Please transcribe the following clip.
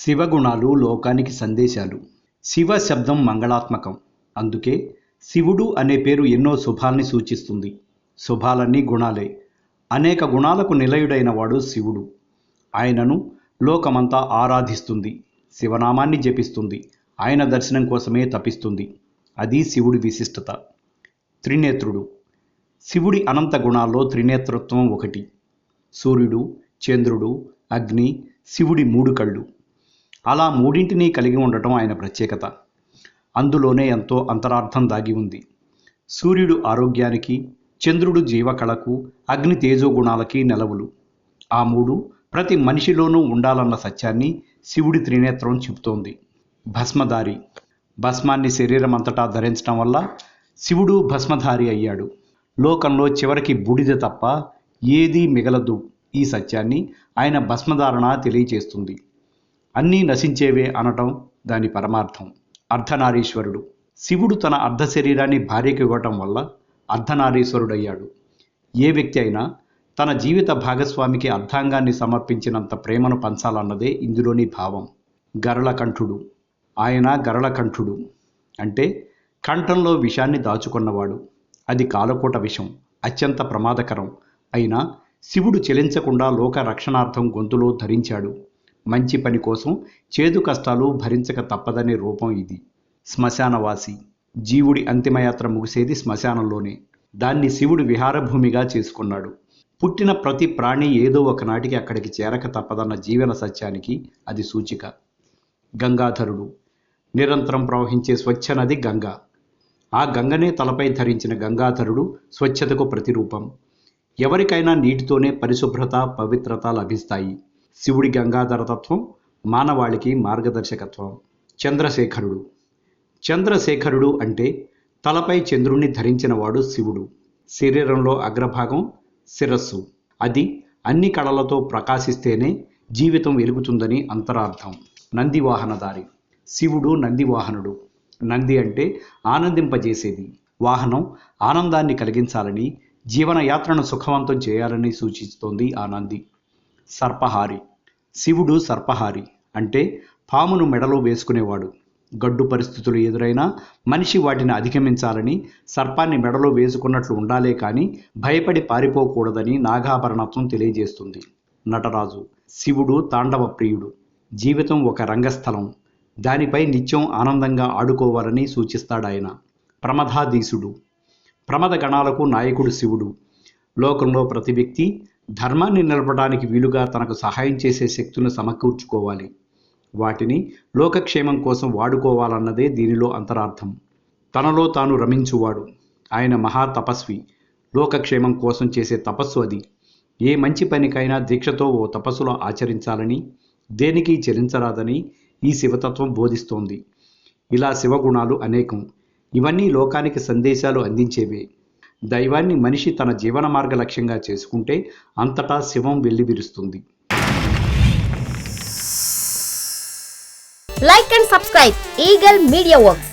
శివగుణాలు లోకానికి సందేశాలు. శివ శబ్దం మంగళాత్మకం. అందుకే శివుడు అనే పేరు ఎన్నో శుభాల్ని సూచిస్తుంది. శుభాలన్నీ గుణాలే. అనేక గుణాలకు నిలయుడైన వాడు శివుడు. ఆయనను లోకమంతా ఆరాధిస్తుంది, శివనామాన్ని జపిస్తుంది, ఆయన దర్శనం కోసమే తపిస్తుంది. అది శివుడి విశిష్టత. త్రినేత్రుడు. శివుడి అనంత గుణాల్లో త్రినేత్రత్వం ఒకటి. సూర్యుడు, చంద్రుడు, అగ్ని శివుడి మూడు కళ్ళు. అలా మూడింటినీ కలిగి ఉండటం ఆయన ప్రత్యేకత. అందులోనే ఎంతో అంతరార్థం దాగి ఉంది. సూర్యుడు ఆరోగ్యానికి, చంద్రుడు జీవకళకు, అగ్ని తేజోగుణాలకి నెలవులు. ఆ మూడు ప్రతి మనిషిలోనూ ఉండాలన్న సత్యాన్ని శివుడి త్రినేత్రం చెబుతోంది. భస్మధారి. భస్మాన్ని శరీరం అంతటా ధరించడం వల్ల శివుడు భస్మధారి అయ్యాడు. లోకంలో చివరికి బూడిద తప్ప ఏదీ మిగలదు. ఈ సత్యాన్ని ఆయన భస్మధారణ తెలియచేస్తుంది. అన్నీ నశించేవే అనటం దాని పరమార్థం. అర్ధనారీశ్వరుడు. శివుడు తన అర్ధ శరీరాన్ని భార్యకు ఇవ్వటం వల్ల అర్ధనారీశ్వరుడయ్యాడు. ఏ వ్యక్తి అయినా తన జీవిత భాగస్వామికి అర్ధాంగాన్ని సమర్పించినంత ప్రేమను పంచాలన్నదే ఇందులోని భావం. గరళకంఠుడు. ఆయన గరళకంఠుడు అంటే కంఠంలో విషాన్ని దాచుకున్నవాడు. అది కాలకోట విషం, అత్యంత ప్రమాదకరం. అయినా శివుడు చెలించకుండా లోక రక్షణార్థం గొంతులో ధరించాడు. మంచి పని కోసం చేదు కష్టాలు భరించక తప్పదనే రూపం ఇది. శ్మశానవాసి. జీవుడి అంతిమయాత్ర ముగిసేది శ్మశానంలోనే. దాన్ని శివుడు విహారభూమిగా చేసుకున్నాడు. పుట్టిన ప్రతి ప్రాణి ఏదో ఒకనాటికి అక్కడికి చేరక తప్పదన్న జీవన సత్యానికి అది సూచిక. గంగాధరుడు. నిరంతరం ప్రవహించే స్వచ్ఛ నది గంగా. ఆ గంగనే తలపై ధరించిన గంగాధరుడు స్వచ్ఛతకు ప్రతిరూపం. ఎవరికైనా నీటితోనే పరిశుభ్రత, పవిత్రత లభిస్తాయి. శివుడి గంగాధరతత్వం మానవాళికి మార్గదర్శకత్వం. చంద్రశేఖరుడు. చంద్రశేఖరుడు అంటే తలపై చంద్రుణ్ణి ధరించినవాడు శివుడు. శరీరంలో అగ్రభాగం శిరస్సు. అది అన్ని కళలతో ప్రకాశిస్తేనే జీవితం వెలుగుతుందని అంతరార్థం. నందివాహనధారి. శివుడు నందివాహనుడు. నంది అంటే ఆనందింపజేసేది. వాహనం ఆనందాన్ని కలిగించాలని, జీవనయాత్రను సుఖవంతం చేయాలని సూచిస్తోంది ఆ నంది. సర్పహారి. శివుడు సర్పహారి అంటే పామును మెడలో వేసుకునేవాడు. గడ్డు పరిస్థితులు ఎదురైనా మనిషి వాటిని అధిగమించాలని సర్పాన్ని మెడలో వేసుకున్నట్లు ఉండాలే కానీ భయపడి పారిపోకూడదని నాగాభరణత్వం తెలియజేస్తుంది. నటరాజు. శివుడు తాండవ ప్రియుడు. జీవితం ఒక రంగస్థలం, దానిపై నిత్యం ఆనందంగా ఆడుకోవాలని సూచిస్తాడాయన. ప్రమదాధీశుడు. ప్రమద గణాలకు నాయకుడు శివుడు. లోకంలో ప్రతి వ్యక్తి ధర్మాన్ని నిలపడానికి వీలుగా తనకు సహాయం చేసే శక్తులను సమకూర్చుకోవాలి. వాటిని లోకక్షేమం కోసం వాడుకోవాలన్నదే దీనిలో అంతరార్థం. తనలో తాను రమించువాడు. ఆయన మహాతపస్వి. లోకక్షేమం కోసం చేసే తపస్సు అది. ఏ మంచి పనికైనా దీక్షతో ఓ తపస్సులో ఆచరించాలని, దేనికి చెలించరాదని ఈ శివతత్వం బోధిస్తోంది. ఇలా శివగుణాలు అనేకం. ఇవన్నీ లోకానికి సందేశాలు అందించేవే. దైవాన్ని మనిషి తన జీవన మార్గ లక్ష్యంగా చేసుకుంటే అంతటా శివం వెల్లివిరుస్తుంది. Like and subscribe Eagle Media Works.